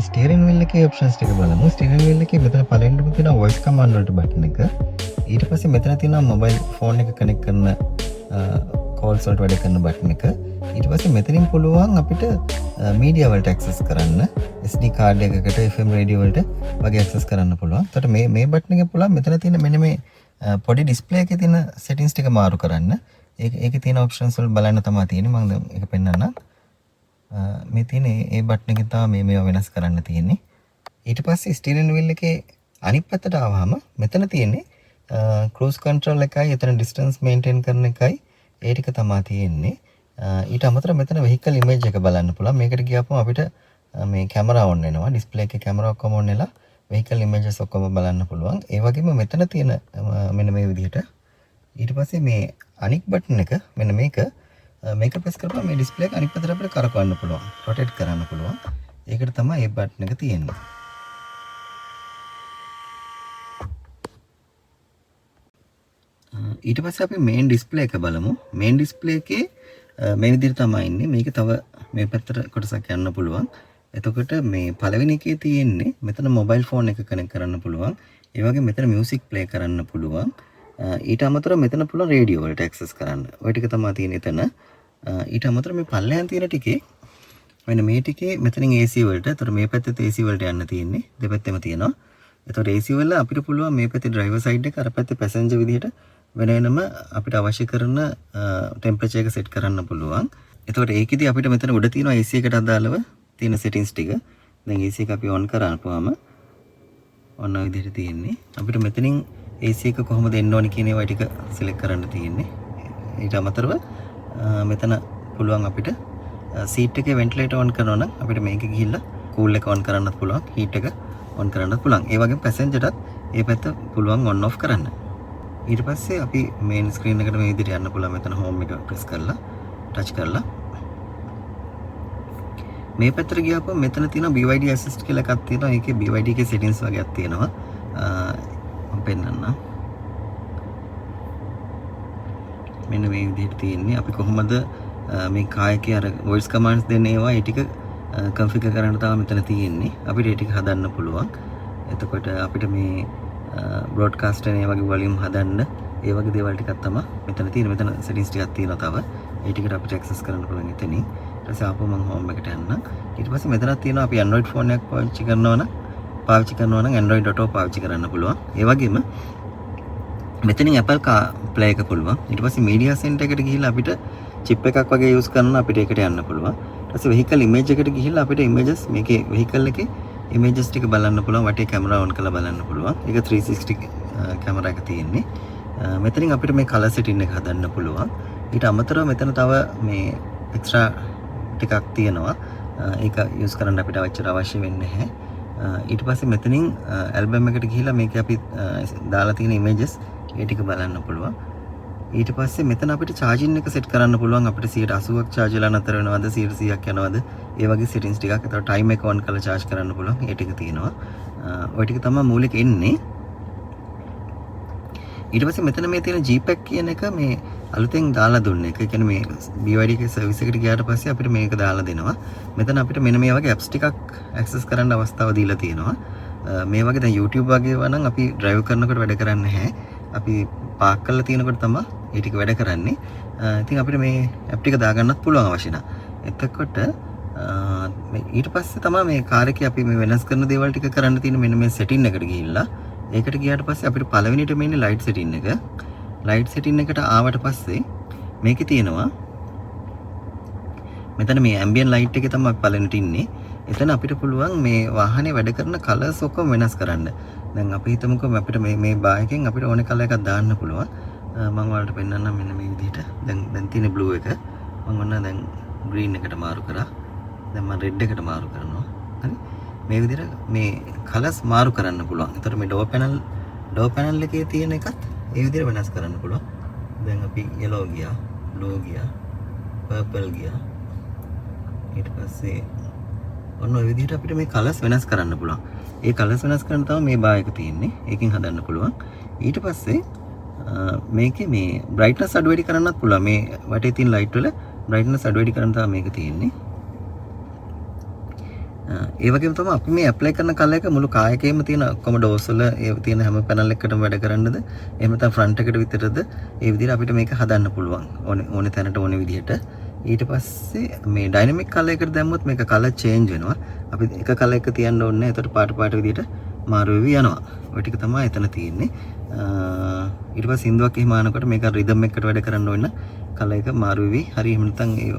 අපි steering wheel එකේ options ටික බලමු. ස්ටියරින් වීල් එකේ මෙතන පළවෙනිම තියෙනවා වොයිස් කමාන්ඩ් වලට බටන් එක. ඊට පස්සේ මෙතන තියෙනවා මොබයිල් ෆෝන් එක කනෙක්ට් කරන කෝල්ස් වලට වැඩ කරන බටන් එක. ඊට පස්සේ මෙතනින් පුළුවන් අපිට මීඩියා වලට ඇක්සස් කරන්න. SD කාඩ් එකකට FM රේඩියෝ වලට වගේ ඇක්සස් කරන්න පුළුවන්. එතකොට මේ බටන් එකෙන් පුළුවන් මෙතන තියෙන මෙන්න මේ පොඩි ඩිස්ප්ලේ එකේ තියෙන සෙටින්ග්ස් ටික මාරු කරන්න. ඒකේ තියෙන ඔප්ෂන්ස් වල බලන්න තමයි තියෙන්නේ. මම දැන් ඒක පෙන්නන්නම්. මේ තියෙන ඒ බටන් එකෙන් තමයි මේවා වෙනස් කරන්න තියෙන්නේ. ඊට පස්සේ ස්ටියරින් වීල් එකේ අනිත් පැත්තට ආවම මෙතන තියෙන්නේ ක්‍රූස් කන්ට්‍රෝල් එකයි, එතන ඩිස්ටන්ස් මේන්ටේන් කරන එකයි, ඒ ටික තමයි තියෙන්නේ. ඊට අමතරව මෙතන වෙහිකල් ඉමේජ් එක බලන්න පුළුවන්. මේකට ගියපම අපිට මේ කැමරා ඔන් වෙනවා. ඩිස්ප්ලේ එකේ කැමරා ඔක්කොම ඔන් වෙලා වෙහිකල් ඉමේජස් ඔක්කොම බලන්න පුළුවන්. ඒ වගේම මෙතන තියෙන මෙන්න මේ විදිහට ඊට පස්සේ මේ අනික් බටන් එක මෙන්න මේක ප්‍රෙස් කරපුවම මේ ඩිස්ප්ලේ එක අනිත් පැත්තට අපිට කරකවන්න පුළුවන්. රොටේට් කරන්න පුළුවන්. ඒකට තමයි මේ බටන් එක තියෙන්නේ. ඊට පස්සේ අපි මේන් ඩිස්ප්ලේ එක බලමු. මේන් ඩිස්ප්ලේ එකේ මේ විදිහට තමයි ඉන්නේ. මේක තව මේ පැත්තට කොටසක් යන්න පුළුවන්. එතකොට මේ පළවෙනි එකේ තියෙන්නේ මෙතන මොබයිල් ෆෝන් එක කනෙක්ට් කරන්න පුළුවන්. ඒ වගේ මෙතන මියුසික් ප්ලේ කරන්න පුළුවන්. ඊට අමතරව මෙතන පුළුවන් රේඩියෝ වලට ඇක්සස් කරන්න. ওই ටික තමයි තියෙන්නේ එතන. ඊට අමතරව මේ පල්ලෙහාන් තියෙන ටිකේ මෙන්න මේ ටිකේ මෙතනින් AC වලට, එතකොට මේ පැත්තේ AC වලට යන්න තියෙන්නේ. දෙපැත්තෙම තියෙනවා. එතකොට AC වල අපිට පුළුවන් මේ පැත්තේ ඩ්‍රයිවර් සයිඩ් එක, අර පැත්තේ පැසෙන්ජර් විදිහට වෙන වෙනම අපිට අවශ්‍ය කරන ටෙම්පරේචර් එක සෙට් කරන්න පුළුවන්. එතකොට ඒකෙදි අපිට මෙතන උඩ තියෙනවා AC එකට අදාළව තියෙන සෙටින්ග්ස් ටික. දැන් AC එක අපි ඔන් කරාපුවාම ඔන්න ඔය විදිහට තියෙන්නේ. අපිට මෙතනින් AC එක කොහොමද එන්න ඕනි කියන ඒවා ටික සිලෙක්ට් කරන්න තියෙන්නේ. ඊට අමතරව මෙතන පුළුවන් අපිට සීට් එකේ වෙන්ටිලේටර් ඔන් කරනවා නම් අපිට මේක ගිහිල්ලා කූල් එක ඔන් කරන්නත් පුළුවන්, හීට් එක ඔන් කරන්නත් පුළුවන්. ඒ වගේම පැසෙන්ජර්ටත් ඒ පැත්ත පුළුවන් ඔන් ඔෆ් කරන්න. ඊට පස්සේ අපි මේන් ස්ක්‍රීන් එකට මේ විදිහට යන්න පුළුවන්. මෙතන හෝම් එක ප්‍රෙස් කරලා ටච් කරලා මේ පැත්තට ගියාපුවා මෙතන තියෙන BYD assist කියලා එකක් තියෙනවා. ඒකේ BYD එකේ settings වගේක් තියෙනවා. මම පෙන්නන්නම්. මෙන්න මේ විදිහට තියෙන්නේ. අපි කොහොමද මේ කායකේ අර voice commands දෙන්නේ ඒවා ඒ ටික configure කරන්න තමයි මෙතන තියෙන්නේ. අපිට ඒ ටික හදන්න පුළුවන්. එතකොට අපිට මේ broadcast එකේ වගේ volume හදන්න ඒ වගේ දේවල් ටිකක් තමයි මෙතන තියෙන්නේ. මෙතන settings ටිකක් තියෙනවා තව. ඒ ටිකට අපිට access කරන්න පුළුවන් එතනින්. ඊට පස්සේ ආපහු මම home එකට යන්න. ඊට පස්සේ මෙතනක් තියෙනවා අපි Android phone එකක් පාවිච්චි කරනවා නම් Android Auto පාවිච්චි කරන්න පුළුවන්. ඒ වගේම මෙතනින් Apple CarPlay එක පුළුවන්. ඊට පස්සේ media center එකට ගිහිල්ලා අපිට chip එකක් වගේ use කරනවා අපිට ඒකට යන්න පුළුවන්. ඊට පස්සේ vehicle image එකට ගිහිල්ලා අපිට images මේකේ vehicle එකේ images ටික බලන්න පුළුවන්. වටේ කැමරා on කරලා බලන්න පුළුවන්. ඒක 360 කැමරා එක තියෙන්නේ. මෙතනින් අපිට මේ color setting එක හදන්න පුළුවන්. ඊට අමතරව මෙතන තව මේ extra ටිකක් තියෙනවා. ඒක use කරන්න අපිට අවශ්‍ය වෙන්නේ නැහැ. ඊට පස්සේ මෙතනින් ඇල්බම් එකට ගිහිල්ලා මේක අපි දාලා තියෙන images ඒ ටික බලන්න පුළුවන්. ඊට පස්සේ මෙතන අපිට charging එක set කරන්න පුළුවන්. අපිට 80%ක් charge වෙලා නැතර වෙනවද 100%ක් යනවද ඒ වගේ settings ටිකක්. ඒතකොට time එක on කරලා charge කරන්න පුළුවන්. ඒ ටික තියෙනවා. ওই ටික තමයි මූලික එන්නේ. ඊට පස්සේ මෙතන මේ තියෙන Gpack කියන එක මේ අලුතෙන් දාලා දුන්නේ. ඒ කියන්නේ මේ BYD එකේ සර්විස් එකට ගියාට පස්සේ අපිට මේක දාලා දෙනවා. මෙතන අපිට මෙන්න මේ වගේ apps ටිකක් access කරන්න අවස්ථාව දීලා තියෙනවා. මේ වගේ දැන් YouTube වගේ ඒවා නම් අපි drive කරනකොට වැඩ කරන්නේ නැහැ. අපි පාක් කරලා තියෙනකොට තමයි ඒ ටික වැඩ කරන්නේ. ඉතින් අපිට මේ app ටික දාගන්නත් පුළුවන් අවශ්‍ය නම්. එතකොට ඊට පස්සේ තමයි මේ කාර් එකේ අපි මේ වෙනස් කරන දේවල් ටික කරන්න තියෙන මෙන්න මේ setting එකට ගිහිල්ලා ඒකට ගියාට පස්සේ අපිට පළවෙනිට මෙන්නේ light setting එක. light setting එකට ආවට පස්සේ මේකේ තියෙනවා මෙතන මේ ambient light එකේ තමයි අපි පළවෙනිට ඉන්නේ. එතන අපිට පුළුවන් මේ වාහනේ වැඩ කරන colors ඔක්කොම වෙනස් කරන්න. දැන් අපි හිතමුකෝ අපිට මේ බායකෙන් අපිට ඕනේ color එකක් දාන්න පුළුවන්. මම ඔයාලට පෙන්නන්නම් මෙන්න මේ විදිහට. දැන් තියෙන blue එක මම ඔන්න දැන් green එකට මාරු කරා. දැන් මම red එකට මාරු කරනවා. හරි. මේ විදිහට මේ colors මාරු කරන්න පුළුවන්. ඒතර මේ door panel එකේ තියෙන එකත් ඒ විදිහට වෙනස් කරන්න පුළුවන්. දැන් අපි yellow ගියා, blue ගියා, purple ගියා. ඊට පස්සේ ඔන්න ඔය විදිහට අපිට මේ colors වෙනස් කරන්න පුළුවන්. ඒ colors වෙනස් කරන්න තමයි මේ බායක තියෙන්නේ. ඒකෙන් හදන්න පුළුවන්. ඊට පස්සේ මේකේ මේ brightness අඩු වැඩි කරන්නත් පුළුවන්. මේ වටේ තියෙන light වල brightness අඩු වැඩි කරන්න තමයි මේක තියෙන්නේ. ඒ වගේම තමයි අපි මේ ඇප්ලයි කරන කලර් එක මුළු කායකේම තියෙන ඔක්කොම ඩෝස් වල ඒ තියෙන හැම පැනල් එකකටම වැඩ කරන්නද එහෙම නැත්නම් ෆ්‍රන්ට් එකට විතරද ඒ විදිහට අපිට මේක හදන්න පුළුවන් ඕනේ තැනට ඕනේ විදිහට. ඊට පස්සේ මේ ඩයිනමික් කලර් එකට දැම්මොත් මේක කලර් චේන්ජ් වෙනවා. අපි එක කලර් එක තියන්න ඕනේ නැහැ. එතකොට පාට විදිහට මාරු වෙවි යනවා. ඔය ටික තමයි එතන තියෙන්නේ. ඊට පස්සේ සින්දුවක් එහෙම ආනකොට මේක රිද්ම් එකකට වැඩ කරන්න ඕන කලර් එක මාරු වෙවි. හරි එහෙම නැත්නම් ඒ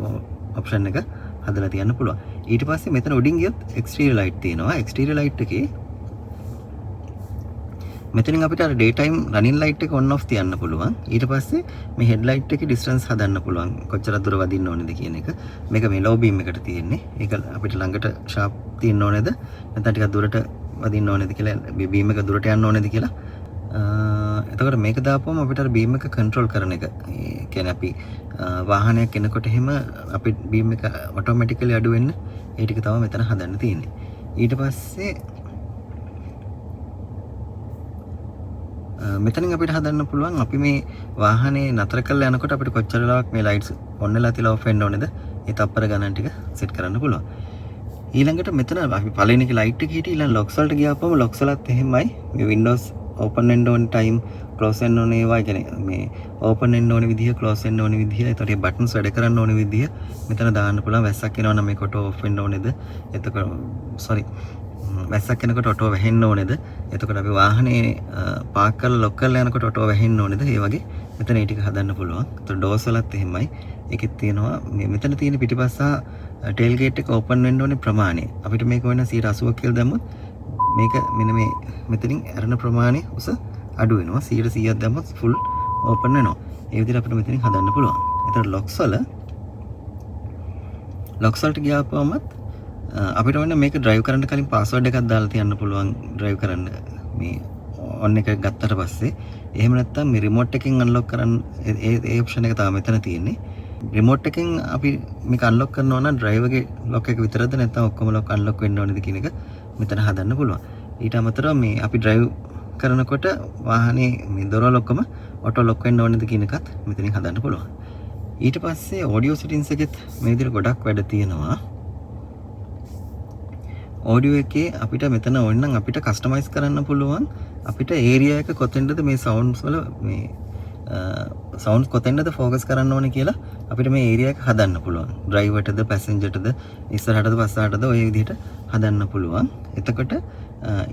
ඔප්ෂන් එක හදලා තියන්න පුළුවන්. ඊට පස්සේ මෙතන උඩින් ගියොත් එක්ස්ටීරියර් ලයිට් තියෙනවා. එක්ස්ටීරියර් ලයිට් එකේ මෙතනින් අපිට අර ඩේ ටයිම් රනින් ලයිට් එක ඔන් ඔෆ් තියන්න පුළුවන්. ඊට පස්සේ මේ හෙඩ් ලයිට් එකේ ඩිස්ටන්ස් හදන්න පුළුවන්. කොච්චර දුර වදින්න ඕනේද කියන එක. මේක මේ ලෝ බීම් එකට තියෙන්නේ. ඒක අපිට ළඟට ෂාප් තියෙන්න ඕනේද? නැත්නම් ටිකක් දුරට වදින්න ඕනේද කියලා බීම් එක දුරට යන්න ඕනේද කියලා. එතකොට මේක දාපුවම අපිට අර බීම් එක කන්ට්‍රෝල් කරන එක. ඒ කියන්නේ අපි වාහනයක් එනකොට එහෙම අපි බීම් එක ඔටෝමැටිකලි අඩු වෙන්න ඒ ටික තමයි මෙතන හදන්න තියෙන්නේ. ඊට පස්සේ මෙතනින් අපිට හදන්න පුළුවන් අපි මේ වාහනේ නතර කරලා යනකොට අපිට කොච්චර වෙලාවක් මේ ලයිට්ස් ඔන් වෙලා තියලා ඔෆ් වෙන්න ඕනේද? ඒ තප්පර ගණන් ටික සෙට් කරන්න පුළුවන්. ඊළඟට මෙතන අපි පළවෙනි එක ලයිට් එක හිටිය ඊළඟ ලොක්ස් වලට ගියාපම ලොක්ස් වලත් එහෙමයි. මේ වින්ඩෝස් ඕපන් වෙන්න ඕන ටයිම් ක්ලෝස් වෙන්න ඕන ඒවා කියන්නේ මේ ඕපන් වෙන්න ඕන විදිහ ක්ලෝස් වෙන්න ඕන විදිහ ඒතකොට මේ බටන්ස් වැඩ කරන්න ඕන විදිහ මෙතන දාන්න පුළුවන්. වැස්සක් එනවා නම් මේක ඔටෝ ඔෆ් වෙන්න ඕනේද? එතකොට වැස්සක් එනකොට ඔටෝ වැහෙන්න ඕනේද? එතකොට අපි වාහනේ පාක් කරලා ලොක් කරලා යනකොට ඔටෝ වැහෙන්න ඕනේද? ඒ වගේ මෙතන ඒ ටික හදන්න පුළුවන්. එතකොට ඩෝස් වලත් එහෙමයි. ඒකෙත් තියෙනවා මේ මෙතන තියෙන පිටිපස්ස ටේල් ගේට් එක ඕපන් වෙන්න ඕනේ ප්‍රමාණය. අපිට මේක වෙන 180ක් කියලා දැම්මොත් මේක මෙන්න මේ මෙතනින් ඇරෙන ප්‍රමාණය උස අඩු වෙනවා. 100ක් දැම්මොත් ෆුල් ඕපන් වෙනවා. ඒ විදිහට අපිට මෙතනින් හදන්න පුළුවන්. එතකොට ලොක්ස් වලට ගියාපුවමත් අපිට වෙන මේක ඩ්‍රයිව් කරන්න කලින් පාස්වර්ඩ් එකක් දාලා තියන්න පුළුවන් ඩ්‍රයිව් කරන්න මේ ඔන් එක ගත්තට පස්සේ. එහෙම නැත්නම් මේ රිමෝට් එකෙන් අන්ලොක් කරන්න ඒ ඔප්ෂන් එක තමයි මෙතන තියෙන්නේ. රිමෝට් එකෙන් අපි මේක අන්ලොක් කරනවා නම් ඩ්‍රයිවර්ගේ ලොක් එක විතරද නැත්නම් ඔක්කොම ලොක් අන්ලොක් වෙන්න ඕනේද කියන එක මෙතන හදන්න පුළුවන්. ඊට අමතරව මේ අපි ඩ්‍රයිව් කරනකොට වාහනේ මේ දොරවල් ඔක්කොම ඔටෝ ලොක් වෙන්න ඕනේද කියන එකත් මෙතනින් හදන්න පුළුවන්. ඊට පස්සේ ඔඩියෝ සෙටින්ග්ස් එකෙත් මේ විදිහට ගොඩක් වැඩ තියෙනවා. ඔඩියෝ එකේ අපිට මෙතන ඕනනම් අපිට කස්ටමයිස් කරන්න පුළුවන්. අපිට ඒරියා එක කොතෙන්ද මේ සවුන්ඩ්ස් වල මේ සවුන්ඩ්ස් කොතෙන්ද ફોකස් කරන්න ඕනේ කියලා අපිට මේ ඒරියා එක හදන්න පුළුවන්. ඩ්‍රයිවර්ටද පැසෙන්ජර්ටද ඉස්සරහටද පස්සහටද ඔය විදිහට හදන්න පුළුවන්. එතකොට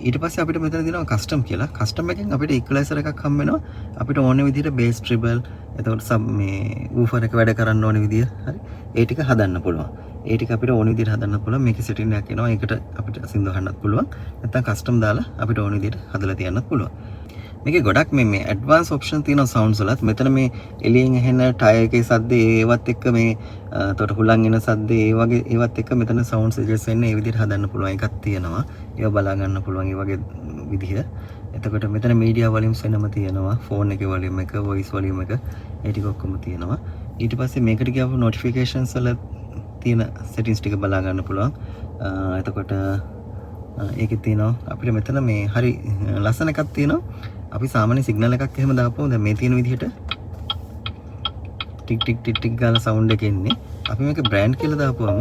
ඊට පස්සේ අපිට මෙතන දෙනවා කස්ටම් කියලා. කස්ටම් එකෙන් අපිට ඉක්වලයිසර් එකක් හම්බ වෙනවා. අපිට ඕන විදිහට බේස් ට්‍රිබල් එතකොට සබ් මේ වූෆර් එක වැඩ කරන්න ඕන විදිය හරි ඒ ටික හදන්න පුළුවන්. ඒ ටික අපිට ඕන විදිහට හදන්න පුළුවන්. මේකේ සෙටින් එකක් එනවා. ඒකට අපිට සින්දු අහන්නත් පුළුවන්. නැත්නම් කස්ටම් දාලා අපිට ඕන විදිහට හදලා තියන්නත් පුළුවන්. මේකේ ගොඩක් මේ ඇඩ්වාන්ස් ඔප්ෂන් තියෙනවා සවුන්ඩ්ස් වලත්. මෙතන මේ එළියෙන් ඇහෙන ටයර් එකේ සද්ද ඒවත් එක්ක මේ එතකොට හුලං එන සද්ද ඒ වගේ ඒවත් එක්ක මෙතන සවුන්ඩ්ස් ඇඩ්ජස්ට් වෙන්නේ ඒ විදිහට හදන්න පුළුවන් එකක් තියෙනවා. ඒවා බලා ගන්න පුළුවන් ඒ වගේ විදිහ. එතකොට මෙතන මීඩියා වොලියුම්ස් වෙනම තියෙනවා. ෆෝන් එකේ වොලියුම් එක, වොයිස් වොලියුම් එක ඒ ටික ඔක්කොම තියෙනවා. ඊට පස්සේ මේකට ගියාම නොටිෆිකේෂන්ස් වල තියෙන සෙටින්ග්ස් ටික බලා ගන්න පුළුවන්. එතකොට ඒකේ තියෙනවා අපිට මෙතන මේ හරි ලස්සන එකක් තියෙනවා. අපි සාමාන්‍ය සිග්නල් එකක් එහෙම දාපුවම දැන් මේ තියෙන විදිහට ටික් ටික් ටික් ටික් ගාලා සවුන්ඩ් එක එන්නේ. අපි මේක බ්‍රෑන්ඩ් කියලා දාපුවම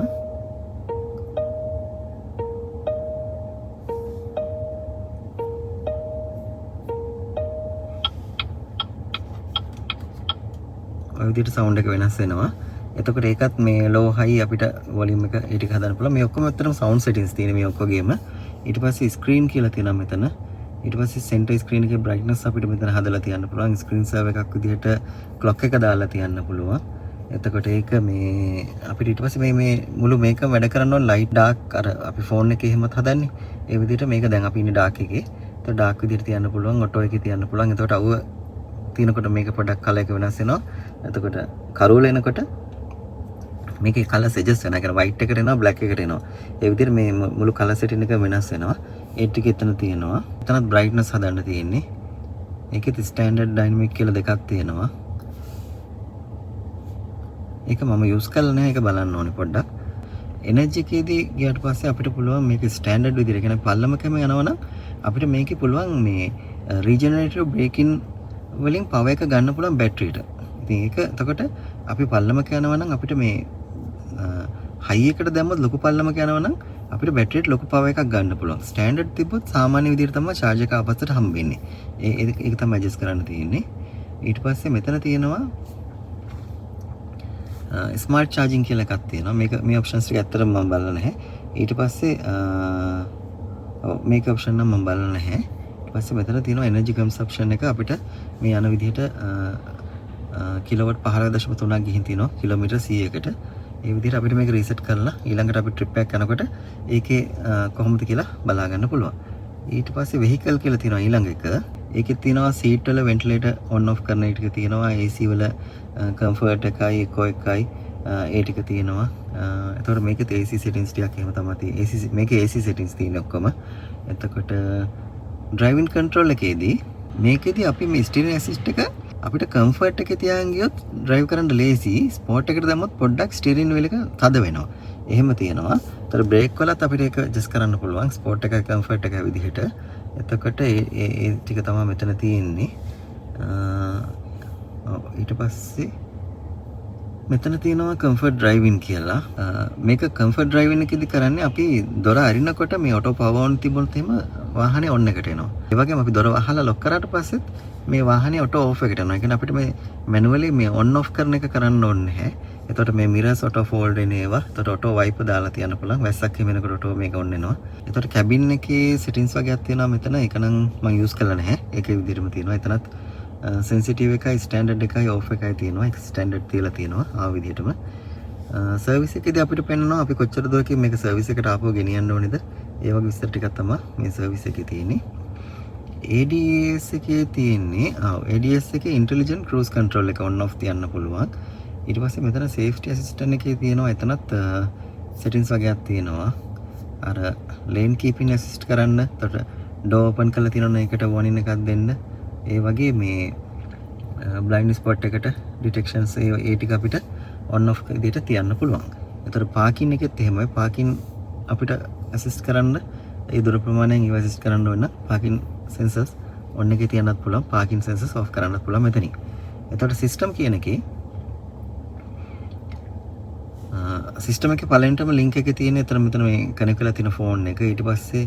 ඔය විදිහට සවුන්ඩ් එක වෙනස් වෙනවා. එතකොට ඒකත් මේ ලෝ හයි අපිට වොලියුම් එක ඒ ටික හදන්න පුළුවන්. මේ ඔක්කොම ඇත්තටම සවුන්ඩ් සෙටින්ග්ස් තියෙන මේ ඔක්කොගේම. ඊට පස්සේ ස්ක්‍රීන් කියලා තියෙනවා මෙතන. ඊට පස්සේ සෙන්ටර් ස්ක්‍රීන් එකේ බ්‍රයිට්නස් අපිට මෙතන හදලා තියන්න පුළුවන්. ස්ක්‍රීන් සර්වර් එකක් විදිහට ක්ලොක් එක දාලා තියන්න පුළුවන්. එතකොට ඒක මේ අපිට ඊට පස්සේ මේ මුළු මේකම වැඩ කරන්න ඕන ලයිට් ඩාර්ක් අර අපි ෆෝන් එකේ එහෙමත් හදන්නේ. ඒ විදිහට මේක දැන් අපි ඉන්නේ ඩාර්ක් එකේ. ඒතකොට ඩාර්ක් විදිහට තියන්න පුළුවන්. ඔටෝ එකේ තියන්න පුළුවන්. එතකොට අවුව තිනකොට මේක පොඩක් කලර් එක වෙනස් වෙනවා. එතකොට කරූල එනකොට මේකේ කලර්ස් ඇඩ්ජස්ට් වෙනවා. ඒ කියන්නේ වයිට් එකට එනවා, බ්ලැක් එකට එනවා. ඒ විදිහට මේ මුළු කලර් සෙටින් එක වෙනස් වෙනවා. ඒ ටික එතන තියෙනවා. එතනත් බ්‍රයිට්නස් හදන්න තියෙන්නේ. ඒකෙත් ස්ටෑන්ඩඩ් ඩයිනමික් කියලා දෙකක් තියෙනවා. ඒක මම යූස් කරලා නැහැ. ඒක බලන්න ඕනේ පොඩ්ඩක්. එනර්ජි එකේදී ගියාට පස්සේ අපිට පුළුවන් මේක ස්ටෑන්ඩඩ් විදිහට කියන්නේ පල්ලමකම යනවනම් අපිට මේකේ පුළුවන් මේ රීජනරේටිව් බ්‍රේකින් වලින් පවර් එක ගන්න පුළුවන් බැටරියට. ඉතින් ඒක එතකොට අපි පල්ලමක යනවා නම් අපිට මේ හයි එකට දැම්මොත් ලොකු පල්ලමක යනවා නම් අපිට බැටරියට ලොකු පවර් එකක් ගන්න පුළුවන්. ස්ටෑන්ඩඩ් තිබ්බොත් සාමාන්‍ය විදිහට තමයි charge එක ආපස්සට හම්බෙන්නේ. ඒක තමයි ඇඩ්ජස්ට් කරන්න තියෙන්නේ. ඊට පස්සේ මෙතන තියෙනවා ස්මාර්ට් charging කියලා එකක් තියෙනවා. මේ ඔප්ෂන්ස් ටික ඇත්තටම මම බලලා නැහැ. ඊට පස්සේ මේක ඔප්ෂන් නම් මම බලලා නැහැ. ඊට පස්සේ මෙතන තියෙනවා එනර්ජි කන්සම්ප්ෂන් එක අපිට මේ යන විදිහට කිලෝවට් 15.3ක් ගිහින් තියෙනවා කිලෝමීටර් 100කට. ඒ විදිහට අපිට මේක රීසෙට් කරලා ඊළඟට අපි ට්‍රිප් එකක් යනකොට ඒකේ කොහොමද කියලා බලා ගන්න පුළුවන්. ඊට පස්සේ වෙහිකල් කියලා තියෙනවා ඊළඟ එක. ඒකෙත් තියෙනවා සීට් වල වෙන්ටිලේටර් ඔන් ඔෆ් කරන එක තියෙනවා. AC වල කම්ෆර්ට් එකයි එකෝ එකයි ඒ ටික තියෙනවා. එතකොට මේකෙත් AC settings ටිකක් එහෙම තමයි තියෙන්නේ. මේකේ AC settings තියෙන්නේ ඔක්කොම. එතකොට driving control එකේදී මේකෙදී අපි මේ steering assist එක අපිට කම්ෆර්ට් එකේ තියාගෙන ගියොත් drive කරන්න ලේසි. ස්පෝර්ට් එකට දැම්මොත් පොඩ්ඩක් ස්ටියරින් වීල් එක තද වෙනවා. එහෙම තියෙනවා. ඒතර බ්‍රේක් වලත් අපිට ඒක ඇඩ්ජස්ට් කරන්න පුළුවන්. ස්පෝර්ට් එකයි කම්ෆර්ට් එකයි විදිහට. එතකොට ඒ ටික තමයි මෙතන තියෙන්නේ. ඊට පස්සේ මෙතන තියෙනවා කම්ෆර්ට් ඩ්‍රයිවිං කියලා. මේක කම්ෆර්ට් ඩ්‍රයිවිං එකේදී කරන්නේ අපි දොර අරිනකොට මේ ඔටෝ පවර් ඔන් තිබුණොත් එහෙම වාහනේ ඔන් එකට එනවා. ඒ වගේම අපි දොර වහලා ලොක් කරාට පස්සෙත් මේ වාහනේ ඔටෝ ඔෆ් එකට යනවා. ඒ කියන්නේ අපිට මේ මැනුවලි මේ ඔන් ඔෆ් කරන එක කරන්න ඕනේ නැහැ. එතකොට මේ මිරර්ස් ඔටෝ ෆෝල්ඩ් වෙන ඒවා. එතකොට ඔටෝ වයිපර් දාලා තියන්න පුළුවන්. වැස්සක් එහෙම එනකොට ඔටෝ මේක ඔන් වෙනවා. එතකොට කැබින් එකේ සෙටින්ග්ස් වගේක් තියෙනවා මෙතන. ඒක නම් මම යූස් කරලා නැහැ. ඒකේ විදිහටම තියෙනවා. එතනත් සෙන්සිටිව් එකයි ස්ටෑන්ඩඩ් එකයි ඔෆ් එකයි තියෙනවා. ඒක ස්ටෑන්ඩඩ් තියලා තියෙනවා ආ විදිහටම. සර්විස් එකේදී අපිට පෙන්නනවා අපි කොච්චර දුරකින් මේක සර්විස් එකට ආපහු ගෙනියන්න ඕනේද. ඒ වගේ විස්තර ටිකක් තමයි මේ සර්විස් එකේ තියෙන්නේ. ADS එකේ තියෙන්නේ ADS එකේ ඉන්ටෙලිජන්ට් ක්‍රූස් කන්ට්‍රෝල් එක ඔන් ඔෆ් තියන්න පුළුවන්. ඊට පස්සේ මෙතන සේෆ්ටි ඇසිස්ටන්ට් එකේ තියෙනවා එතනත් සෙටින්ග්ස් වගේක් තියෙනවා. අර ලේන් කීපින් ඇසිස්ට් කරන්න. එතකොට ඩෝ ඕපන් කරලා තියෙනවා ඒකට වෝනින් එකක් දෙන්න. ඒ වගේ මේ බ්ලයින්ඩ් ස්පොට් එකට ඩිටෙක්ෂන්ස් ඒ ටික අපිට ඔන් ඔෆ් විදිහට තියන්න පුළුවන්. එතකොට පාකින් එකෙත් එහෙමයි. පාකින් අපිට ඇසිස්ට් කරන්න ඒ දුර ප්‍රමාණයෙන් ඒව ඇසිස්ට් කරන්න ඕන පාකින් sensors ඔන් එකේ තියන්නත් පුළුවන්. පාකින් sensors off කරන්නත් පුළුවන් මෙතනින්. එතකොට සිස්ටම් කියන එකේ සිස්ටම් එකේ පළවෙනිටම ලින්ක් එකේ තියෙන එතන මෙතන මේ කනෙක්ට් වෙලා තියෙන ෆෝන් එක. ඊට පස්සේ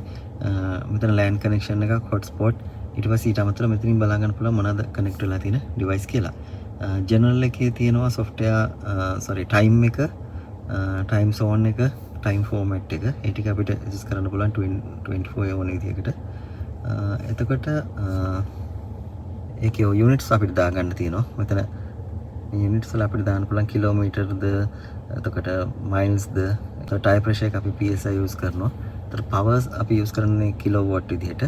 මෙතන LAN කනෙක්ෂන් එකක් හොට්ස්පොට්. ඊට පස්සේ ඊට අමතරව මෙතනින් බලා ගන්න පුළුවන් මොනවාද කනෙක්ට් වෙලා තියෙන ඩිවයිස් කියලා. ජනරල් එකේ තියෙනවා software time එක, time zone එක, time format එක. ඒ ටික අපිට ඇඩ්ජස්ට් කරන්න පුළුවන් 24 ඕන විදිහකට. එතකොට ඒකේ යුනිට්ස් අපිට දාගන්න තියෙනවා. මෙතන මේ යුනිට්ස් වල අපිට දාන්න පුළුවන් කිලෝමීටර්ද, එතකොට මයිල්ස්ද, එතකොට ටයර් ප්‍රෙෂර් එක අපි PSI යූස් කරනවා. එතකොට පවර්ස් අපි යූස් කරන්නේ කිලෝවොට් විදිහට.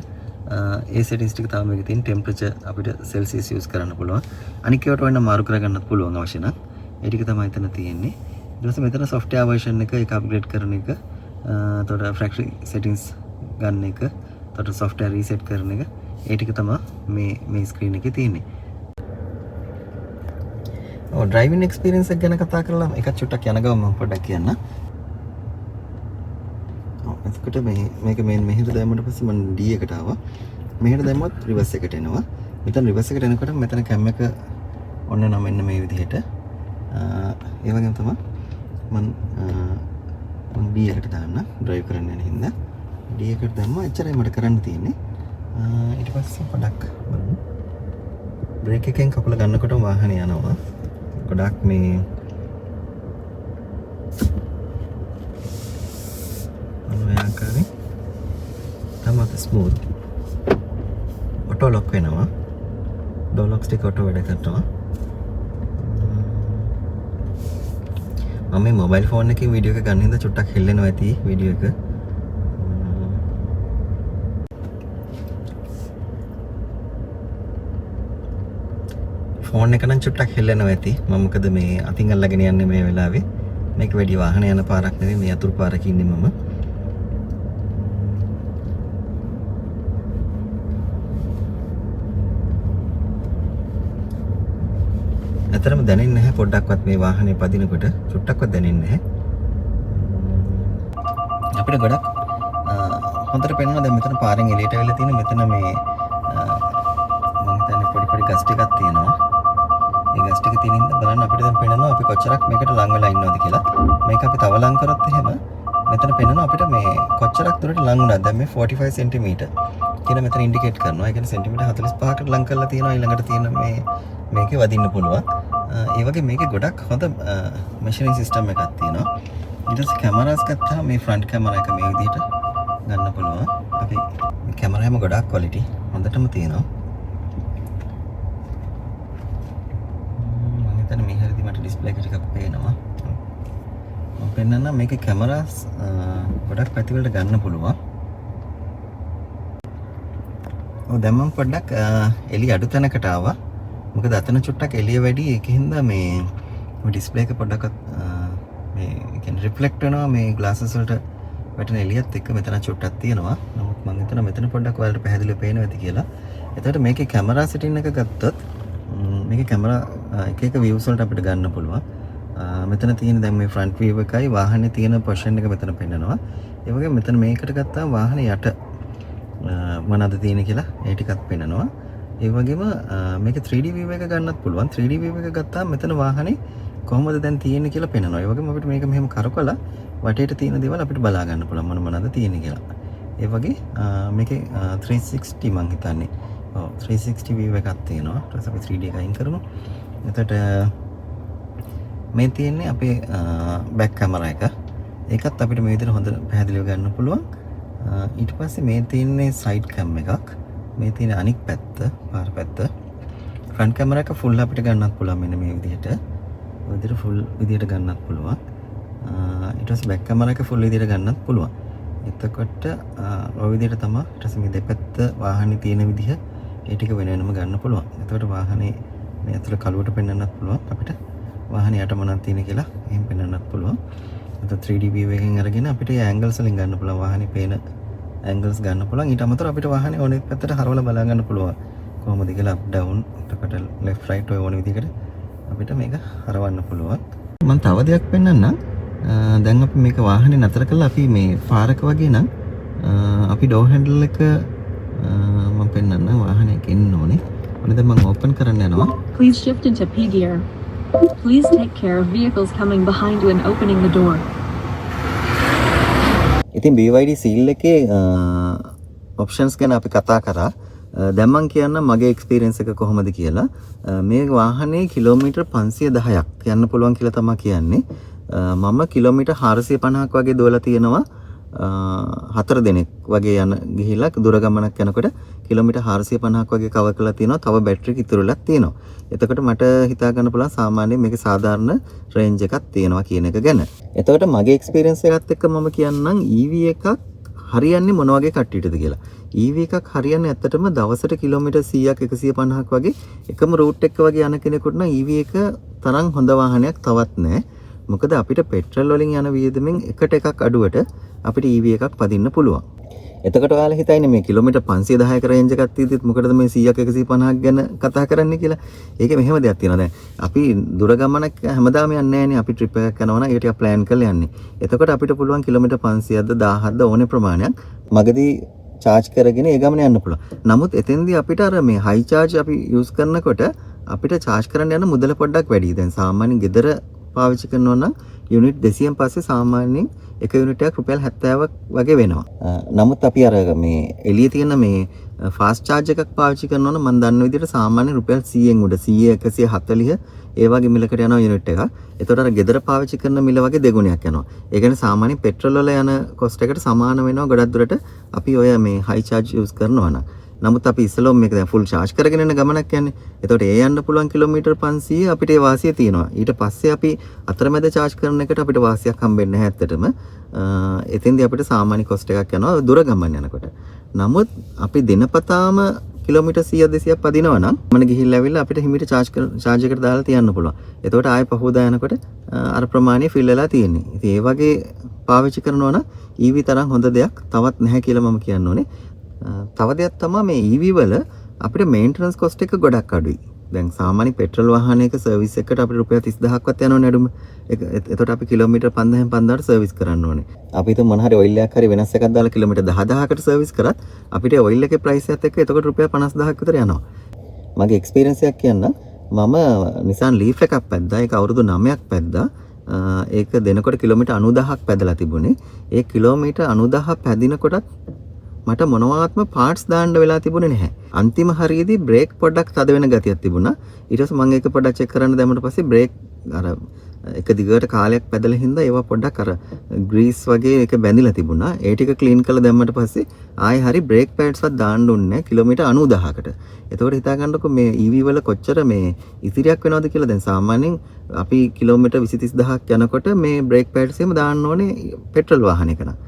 ඒ සෙටින්ග්ස් ටික තමයි මේකේ තියෙන. ටෙම්පරේචර් අපිට සෙල්සියස් යූස් කරන්න පුළුවන්. අනික ඒවාට වෙන මාරු කරගන්නත් පුළුවන් අවශ්‍ය නම්. ඒ ටික තමයි එතන තියෙන්නේ. ඊට පස්සේ මෙතන software version එක අප්ග්‍රේඩ් කරන එක, එතකොට factory settings ගන්න එක, එතකොට software reset කරන එක. ඒ ටික තමයි මේ ස්ක්‍රීන් එකේ තියෙන්නේ. ඩ්‍රයිවිං එක්ස්පීරියන්ස් එක ගැන කතා කරලා එකක් චුට්ටක් යන ගමන් මම පොඩ්ඩක් කියන්න. එතකොට මේක මෙහෙට දැම්මට පස්සේ මම D එකට ආවා. මෙහෙට දැම්මොත් රිවර්ස් එකට එනවා. මෙතන රිවර්ස් එකට එනකොට මෙතන කැම් එක ඔන්න නම් මෙන්න මේ විදිහට. ඒ වගේම තමයි මම D එකට දාන්න ඩ්‍රයිව් කරන්න යන හින්දා D එකට දැම්මා. එච්චරයි මට කරන්න තියෙන්නේ. ඊට පස්සේ පොඩක් බ්‍රේක් එකෙන් කකුල ගන්නකොට වාහනේ යනවා. ගොඩක් මේ ආකාරයෙන් තමයි ස්මූත්. ඔටෝ ලොක් වෙනවා. ඩෝ ලොක්ස් ටික ඔටෝ වැඩ කරනවා. මම මේ මොබයිල් ෆෝන් එකකින් වීඩියෝ එක ගන්න හින්දා චුට්ටක් හෙල්ලෙනවා ඇති වීඩියෝ එක. ෆෝන් එක නම් චුට්ටක් හෙල්ලෙනවා ඇති. මම මොකද මේ අතින් අල්ලගෙන යන්නේ මේ වෙලාවේ. මේක වැඩි වාහන යන පාරක් නෙවෙයි, මේ අතුරු පාරක ඉන්නේ මම. ඇතරම දැනෙන්නේ නැහැ පොඩ්ඩක්වත් මේ වාහනේ පදිනකොට. චුට්ටක්වත් දැනෙන්නේ නැහැ. අපිට ගොඩක් හොඳට පේනවා දැන් මෙතන පාරෙන් එළියට වෙලා තියෙන මෙතන මේ මම හිතන්නේ පොඩි ගස් ටිකක් තියෙනවා. ඒ ගස් ටික තියෙනින්ද බලන්න අපිට දැන් පේනවා අපි කොච්චරක් මේකට ලං වෙලා ඉන්නවද කියලා. මේක අපි තව ලං කරොත් එහෙම මෙතන පෙන්නනවා අපිට මේ කොච්චරක් දුරට ලං වුණාද. දැන් මේ 45 සෙන්ටිමීටර් කියලා මෙතන ඉන්ඩිකේට් කරනවා. ඒ කියන්නේ සෙන්ටිමීටර් 45කට ලං කරලා තියෙනවා. ඊළඟට තියෙන මේකේ වදින්න පුළුවන්. ඒ වගේ මේකේ ගොඩක් හොඳ මැෂිනින් සිස්ටම් එකක් තියෙනවා. ඊට පස්සේ කැමරාස් ගත්තාම මේ ෆ්‍රන්ට් කැමරා එක මේ විදිහට ගන්න පුළුවන්. අපි කැමරාවම ගොඩක් ක්වලිටි හොඳටම තියෙනවා. මම හිතන්නේ මේ හැරදී මට ඩිස්ප්ලේ එක ටිකක් පේනවා. මම පෙන්නන්න මේකේ කැමරාස් ගොඩක් පැතිවලට ගන්න පුළුවන්. දැන් මම පොඩ්ඩක් එළිය අඩු තැනකට ආවා. මොකද අතන චුට්ටක් එළිය වැඩි. ඒකින්ද මේ ඩිස්ප්ලේ එක පොඩ්ඩක් මේ කියන්නේ රිෆ්ලෙක්ට් වෙනවා මේ ග්ලාසස් වලට වැටෙන එළියත් එක්ක මෙතන චුට්ටක් තියෙනවා. නමුත් මම හිතනවා මෙතන පොඩ්ඩක් ඔයාලට පැහැදිලිව පේනවා ඇති කියලා. එතකොට මේකේ කැමරා සෙටින් එක ගත්තොත් මේකේ කැමරා එක එක views වලට අපිට ගන්න පුළුවන්. මෙතන තියෙන දැන් මේ ෆ්‍රන්ට් view එකයි වාහනේ තියෙන පොසිෂන් එක මෙතන පෙන්නනවා. ඒ වගේම මෙතන මේකට ගත්තාම වාහනේ යට මොනවද තියෙන්නේ කියලා ඒ ටිකත් පෙන්නනවා. ඒ වගේම මේකේ 3D view එක ගන්නත් පුළුවන්. 3D view එක ගත්තාම මෙතන වාහනේ කොහොමද දැන් තියෙන්නේ කියලා පෙන්නනවා. ඒ වගේම අපිට මේක මෙහෙම කරකවලා වටේට තියෙන දේවල් අපිට බලා ගන්න පුළුවන් මොනවද තියෙන්නේ කියලා. ඒ වගේ මේකේ 360 මං හිතන්නේ. ඔව් 360 view එකක් තියෙනවා. ඊට පස්සේ අපි 3D එක අයින් කරමු. එතකොට මේ තියෙන්නේ අපේ බෑක් කැමරා එක. ඒකත් අපිට මේ විදිහට හොඳ පැහැදිලිව ගන්න පුළුවන්. ඊට පස්සේ මේ තියෙන්නේ සයිඩ් කැම් එකක්. මේ තියෙන අනික් පැත්ත, පාර පැත්ත. ෆ්‍රන්ට් කැමරා එක ෆුල් අපිට ගන්නත් පුළුවන් මෙන්න මේ විදිහට. ඔය විදිහට ෆුල් විදිහට ගන්නත් පුළුවන්. ඊට පස්සේ බෑක් කැමරා එක ෆුල් විදිහට ගන්නත් පුළුවන්. එතකොට ඔය විදිහට තමයි ඊට පස්සේ මේ දෙපැත්ත වාහනේ තියෙන විදිහ ඒ ටික වෙන වෙනම ගන්න පුළුවන්. එතකොට වාහනේ මේ අතර කළුවට පෙන්වන්නත් පුළුවන් අපිට. වාහනේ යට මොනවද තියෙන්නේ කියලා එහෙම පෙන්වන්නත් පුළුවන්. එතකොට 3D view එකෙන් අරගෙන අපිට ඒ ඇන්ගල්ස් වලින් ගන්න පුළුවන්. වාහනේ පේන ඇන්ගල්ස් ගන්න පුළුවන්. ඊට අමතරව අපිට වාහනේ ඕනෙ පැත්තට හරවලා බලා ගන්න පුළුවන්. කොහොමද කියලා අප් ඩවුන් එතකොට left right ඔය ඕන විදිහකට අපිට මේක හරවන්න පුළුවන්. මම තව දෙයක් පෙන්නන්නම්. දැන් අපි මේක වාහනේ නතර කරලා අපි මේ පාරක වගේ නම් අපි ඩෝර් හැන්ඩල් එක මම පෙන්නන්න වාහනයක එන්න ඕනේ. ඔන්න දැන් මම ඕපන් කරන්න යනවා. Please shift into P gear. Please take care of vehicles coming behind you and opening the door. ඉතින් BYD seal එකේ ඔප්ෂන්ස් ගැන අපි කතා කරා. දැන් මම කියන්න මගේ එක්ස්පීරියන්ස් එක කොහොමද කියලා. මේ වාහනේ කිලෝමීටර් 510ක් යන්න පුළුවන් කියලා තමයි කියන්නේ. මම කිලෝමීටර් 450ක් වගේ දුවලා තියෙනවා. 4 දිනක් වගේ යන ගිහිලා දුර ගමනක් යනකොට කිලෝමීටර් 450ක් වගේ කවර් කරලා තියෙනවා. තව බැටරි එක ඉතුරුලක් තියෙනවා. එතකොට මට හිතා ගන්න පුළුවන් සාමාන්‍යයෙන් මේකේ සාධාරණ රේන්ජ් එකක් තියෙනවා කියන එක ගැන. එතකොට මගේ එක්ස්පීරියන්ස් එකත් එක්ක මම කියන්නම් EV එකක් හරියන්නේ මොන වගේ කට්ටියටද කියලා. EV එකක් හරියන්නේ ඇත්තටම දවසට කිලෝමීටර් 100ක් 150ක් වගේ එකම රූට් එක වගේ යන කෙනෙකුට නම් EV එක තරම් හොඳ වාහනයක් තවත් නැහැ. මොකද අපිට පෙට්‍රල් වලින් යන වියදමෙන් එකට එකක් අඩුවට අපිට EV එකක් පදින්න පුළුවන්. එතකොට ඔයාලා හිතයිනේ මේ කිලෝමීටර් 510ක රේන්ජ් එකක් තියෙද්දිත් මොකටද මේ 100ක් 150ක් ගැන කතා කරන්නේ කියලා. ඒකේ මෙහෙම දෙයක් තියෙනවා. දැන් අපි දුර ගමනක් හැමදාම යන්නේ නැහැනේ. අපි ට්‍රිප් එකක් යනවා නම් ඒක ටික ප්ලෑන් කරලා යන්නේ. එතකොට අපිට පුළුවන් කිලෝමීටර් 500ක්ද 1000ක්ද ඕනේ ප්‍රමාණයක් මගදී charge කරගෙන ඒ ගමන යන්න පුළුවන්. නමුත් එතෙන්දී අපිට අර මේ high charge අපි use කරනකොට අපිට charge කරන්න යන මුදල පොඩ්ඩක් වැඩි. දැන් සාමාන්‍යයෙන් ගෙදර පාවිච්චි කරනවා නම් යුනිට් 200න් පස්සේ සාමාන්‍යයෙන් එක යුනිට් එකක් රුපියල් 70ක් වගේ වෙනවා. නමුත් අපි අර මේ එළියේ තියෙන මේ ෆාස්ට් charge එකක් පාවිච්චි කරනවා නම් මම දන්න විදිහට සාමාන්‍ය රුපියල් 100න් උඩ 100 140 ඒ වගේ මිලකට යනවා යුනිට් එකක්. ඒතකොට අර ගෙදර පාවිච්චි කරන මිල වගේ දෙගුණයක් යනවා. ඒ කියන්නේ සාමාන්‍ය පෙට්‍රල් වල යන කොස්ට් එකට සමාන වෙනවා ගොඩක් දුරට අපි ඔය මේ high charge use කරනවා නම්. නමුත් අපි ඉස්සෙල්ලා මේක දැන් ෆුල් charge කරගෙන යන ගමනක් යන්නේ. එතකොට ඒ යන්න පුළුවන් කිලෝමීටර් 500 අපිට ඒ වාසිය තියෙනවා. ඊට පස්සේ අපි අතරමැද charge කරන එකට අපිට වාසියක් හම්බෙන්නේ නැහැ ඇත්තටම. එතෙන්දී අපිට සාමාන්‍ය කොස්ට් එකක් යනවා දුර ගමන් යනකොට. නමුත් අපි දිනපතාම කිලෝමීටර් 100 200ක් පදිනවා නම් මම ගිහිල්ලා ඇවිල්ලා අපිට හිමීට charge එකට දාලා තියන්න පුළුවන්. එතකොට ආයෙ පහුවදා යනකොට අර ප්‍රමාණය fill වෙලා තියෙන්නේ. ඉතින් ඒ වගේ පාවිච්චි කරනවා නම් EV තරම් හොඳ දෙයක් තවත් නැහැ කියලා මම කියන්න ඕනේ. තව දෙයක් තමයි මේ EV වල අපිට මේන්ටනන්ස් කොස්ට් එක ගොඩක් අඩුයි. දැන් සාමාන්‍ය පෙට්‍රල් වාහනයක සර්විස් එකකට අපිට රුපියල් 30000ක්වත් යනවනේ අඩුම. එතකොට අපි කිලෝමීටර් 5000න් 5000ට සර්විස් කරන්න ඕනේ. අපි හිතමු මොන හරි ඔයිල් එකක් හරි වෙනස් එකක් දාලා කිලෝමීටර් 10000කට සර්විස් කරත් අපිට ඔයිල් එකේ ප්‍රයිස් එකත් එක්ක එතකොට රුපියල් 50000ක් විතර යනවා. මගේ එක්ස්පීරියන්ස් එකක් කියන්න මම Nissan Leaf එකක් පැද්දා. ඒක අවුරුදු 9ක් පැද්දා. ඒක දෙනකොට කිලෝමීටර් 90000ක් පැදලා තිබුණේ. ඒ කිලෝමීටර් 90000 පැදිනකොටත් මට මොනවාත්ම පාර්ට්ස් දාන්න වෙලා තිබුණේ නැහැ. අන්තිම හරියේදී බ්‍රේක් පොඩ්ඩක් තද වෙන ගතියක් තිබුණා. ඊට පස්සේ මම ඒක පොඩ්ඩක් චෙක් කරන්න දැම්මට පස්සේ බ්‍රේක් අර එක දිගට කාලයක් පැදලා හින්දා ඒවා පොඩ්ඩක් අර ග්‍රීස් වගේ එක බැඳිලා තිබුණා. ඒ ටික ක්ලීන් කරලා දැම්මට පස්සේ ආයෙ හරි බ්‍රේක් පැඩ්ස්වත් දාන්න ඕනේ නැහැ කිලෝමීටර් 90000කට. එතකොට හිතා ගන්නකො මේ EV වල කොච්චර මේ ඉතිරියක් වෙනවද කියලා. දැන් සාමාන්‍යයෙන් අපි කිලෝමීටර් 20-30000ක් යනකොට මේ බ්‍රේක් පැඩ්ස් එහෙම දාන්න ඕනේ පෙට්‍රල් වාහනයක නම්.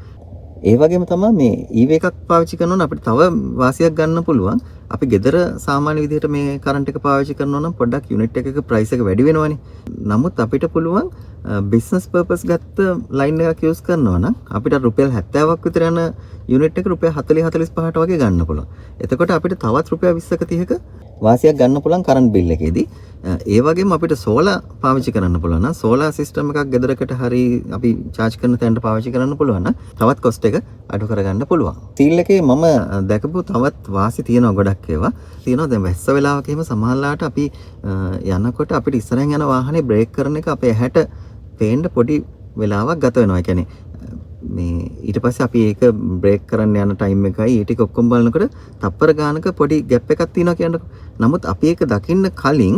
ඒ වගේම තමයි මේ EV එකක් පාවිච්චි කරනවා නම් අපිට තව වාසියක් ගන්න පුළුවන්. අපි ගෙදර සාමාන්‍ය විදිහට මේ කරන්ට් එක පාවිච්චි කරනවා නම් පොඩ්ඩක් යුනිට් එකක ප්‍රයිස් එක වැඩි වෙනවනේ. නමුත් අපිට පුළුවන් බිස්නස් පර්පස් ගත්ත ලයින් එකක් යූස් කරනවා නම් අපිට රුපියල් 70ක් විතර යන යුනිට් එක රුපියල් 40-45ට වගේ ගන්න පුළුවන්. එතකොට අපිට තවත් රුපියල් 20ක 30ක වාසියක් ගන්න පුළුවන් කරන්ට් බිල් එකේදී. ඒ වගේම අපිට සෝලාර් පාවිච්චි කරන්න පුළුවන් නම් සෝලාර් සිස්ටම් එකක් ගෙදරකට හරි අපි charge කරන තැනට පාවිච්චි කරන්න පුළුවන් නම් තවත් cost එක අඩු කරගන්න පුළුවන්. සීල් එකේ මම දැකපු තවත් වාසි තියෙනවා ගොඩක් ඒවා. තියෙනවා දැන් වැස්ස වෙලාවක එහෙම සමහරලාට අපි යනකොට අපිට ඉස්සරහින් යන වාහනේ බ්‍රේක් කරන එක අපේ ඇහැට පේන්න පොඩි වෙලාවක් ගත වෙනවා. ඒ කියන්නේ මේ ඊට පස්සේ අපි ඒක බ්‍රේක් කරන්න යන ටයිම් එකයි ඒ ටික ඔක්කොම බලනකොට තප්පර ගානක පොඩි ગેප් එකක් තියෙනවා කියන්නකො. නමුත් අපි ඒක දකින්න කලින්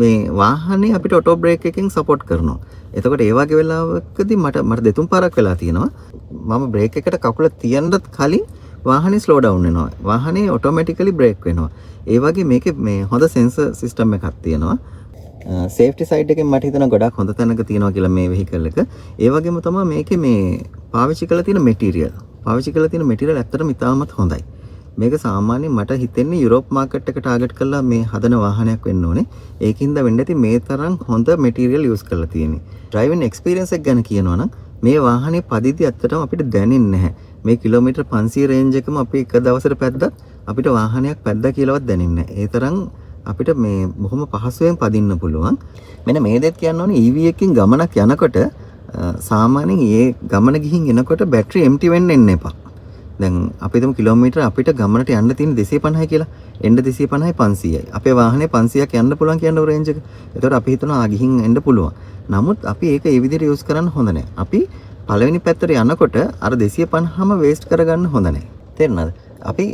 මේ වාහනේ අපිට ඔටෝ බ්‍රේක් එකෙන් සපෝට් කරනවා. එතකොට ඒ වගේ වෙලාවකදී මට දෙතුන් පාරක් වෙලා තියෙනවා. මම බ්‍රේක් එකට කකුල තියන්නත් කලින් වාහනේ ස්ලෝ ඩවුන් වෙනවා. වාහනේ ඔටෝමැටිකලි බ්‍රේක් වෙනවා. ඒ වගේ මේකේ මේ හොඳ සෙන්සර් සිස්ටම් එකක් තියෙනවා. සේෆ්ටි සයිඩ් එකෙන් මට හිතෙනවා ගොඩක් හොඳ තැනක තියෙනවා කියලා මේ වෙහිකල් එක. ඒ වගේම තමයි මේකේ මේ පාවිච්චි කරලා තියෙන මෙටීරියල්. පාවිච්චි කරලා තියෙන මෙටීරියල් ඇත්තටම ඉතාමත් හොඳයි. මේක සාමාන්‍යයෙන් මට හිතෙන්නේ යුරෝප් මාකට් එක ටාගට් කරලා මේ හදන වාහනයක් වෙන්න ඕනේ. ඒකින්ද වෙන්න ඇති මේ තරම් හොඳ මෙටීරියල් යූස් කරලා තියෙන්නේ. ඩ්‍රයිවිං එක්ස්පීරියන්ස් එක ගැන කියනවා නම් මේ වාහනේ පදිද්දි ඇත්තටම අපිට දැනෙන්නේ නැහැ. මේ කිලෝමීටර් 500 රේන්ජ් එකම අපි එක දවසට පැද්දත් අපිට වාහනයක් පැද්දා කියලාවත් දැනෙන්නේ නැහැ. ඒ තරම් අපිට මේ බොහොම පහසුවෙන් පදින්න පුළුවන්. මෙන්න මේ දෙත් කියන්න ඕනේ EV එකකින් ගමනක් යනකොට සාමාන්‍යයෙන් ඒ ගමන ගිහින් එනකොට බැටරි එම්ටි වෙන්න එන්න එපා. දැන් අපි හිතමු කිලෝමීටර අපිට ගමනට යන්න තියෙන 250යි කියලා. එන්න 250යි 500යි. අපේ වාහනේ 500ක් යන්න පුළුවන් කියන රේන්ජ් එක. ඒතකොට අපි හිතනවා ගිහින් එන්න පුළුවන්. නමුත් අපි ඒක ඒ විදිහට යූස් කරන්න හොඳ නැහැ. අපි පළවෙනි පැත්තට යනකොට අර 250ම වේස්ට් කරගන්න හොඳ නැහැ. තේරුණාද? අපි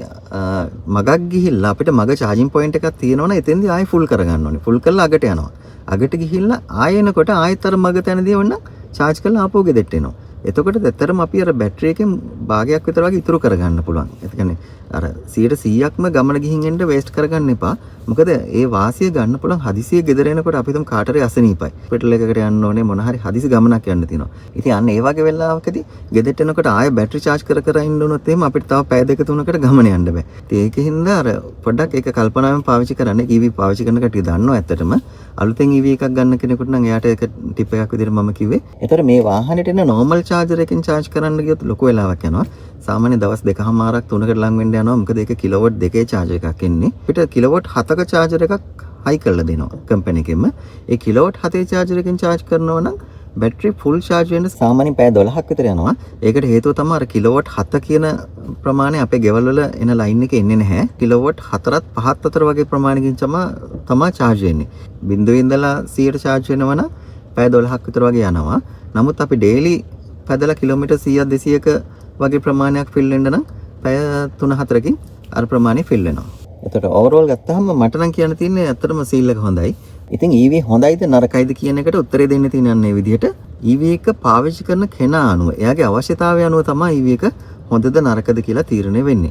මගක් ගිහිල්ලා අපිට මග charging point එකක් තියෙනවනේ එතෙන්දී ආයෙ full කරගන්න ඕනේ. full කරලා අගට යනවා. අගට ගිහිල්ලා ආයෙ එනකොට ආයෙත් අර මග තැනදී වුණා charge කරලා ආපහු ගෙදරට එනවා. එතකොට ඇත්තටම අපි අර බැටරි එකෙන් භාගයක් විතර වගේ ඉතුරු කරගන්න පුළුවන්. ඒ කියන්නේ අර 100%ක්ම ගමන ගිහින් එන්න වේස්ට් කරගන්න එපා. මොකද ඒ වාසිය ගන්න පුළුවන් හදිසියෙ ගෙදර එනකොට අපි හිතමු කාටරි අසනීපයි. පෙට්‍රල් එකකට යන්න ඕනේ මොන හරි හදිසි ගමනක් යන්න තියෙනවා. ඉතින් අන්න ඒ වගේ වෙලාවකදී ගෙදරට එනකොට ආයෙ බැටරි charge කර ඉන්න උනොත් එහෙම අපිට තව පැය දෙක තුනකට ගමන යන්න බෑ. ඉතින් ඒකින්ද අර පොඩ්ඩක් ඒක කල්පනාවෙන් පාවිච්චි කරන්න. EV පාවිච්චි කරන කට්ටිය දන්නවා ඇත්තටම. අලුතෙන් EV එකක් ගන්න කෙනෙකුට නම් එයාට ඒක ටිප් එකක් විදිහට මම කිව්වේ. ඒතර මේ වාහනේට එන normal charger එකෙන් charge කරන්න ගියොත් ලොකු වෙලාවක් යනවා. සාමාන්‍ය දවස් 2කමාරක් 3කට ලඟ වෙන්න යනවා. මොකද ඒක කිලෝවොට් 2කේ charger එකක් එන්නේ. අපිට කිලෝවොට් 7ක charger එකක් හයි කරලා දෙනවා කම්පැනි එකෙන්ම. ඒ කිලෝවොට් 7 charger එකෙන් charge කරනවා නම් බැටරි ෆුල් charge වෙන්න සාමාන්‍යයෙන් පැය 12ක් විතර යනවා. ඒකට හේතුව තමයි අර කිලෝවොට් 7 කියන ප්‍රමාණය අපේ ගෙවල් වල එන ලයින් එකේ එන්නේ නැහැ. කිලෝවොට් 4ත් 5ත් අතර වගේ ප්‍රමාණයකින් තමයි charge වෙන්නේ. බිඳුවේ ඉඳලා 100ට charge වෙනවා නම් පැය 12ක් විතර වගේ යනවා. නමුත් අපි daily පැදලා කිලෝමීටර් 100ක් 200ක වගේ ප්‍රමාණයක් ෆිල් වෙන්න නම් පැය 3-4කින් අර ප්‍රමාණය ෆිල් වෙනවා. එතකොට ඕවරෝල් ගත්තාම මට නම් කියන්න තියෙන්නේ ඇත්තටම සීල් එක හොඳයි. ඉතින් EV හොඳයිද නරකයිද කියන එකට උත්තරේ දෙන්න තියෙන අන්නේ විදිහට EV එක පාවිච්චි කරන කෙනා අනුව එයාගේ අවශ්‍යතාවය අනුව තමයි EV එක හොඳද නරකද කියලා තීරණය වෙන්නේ.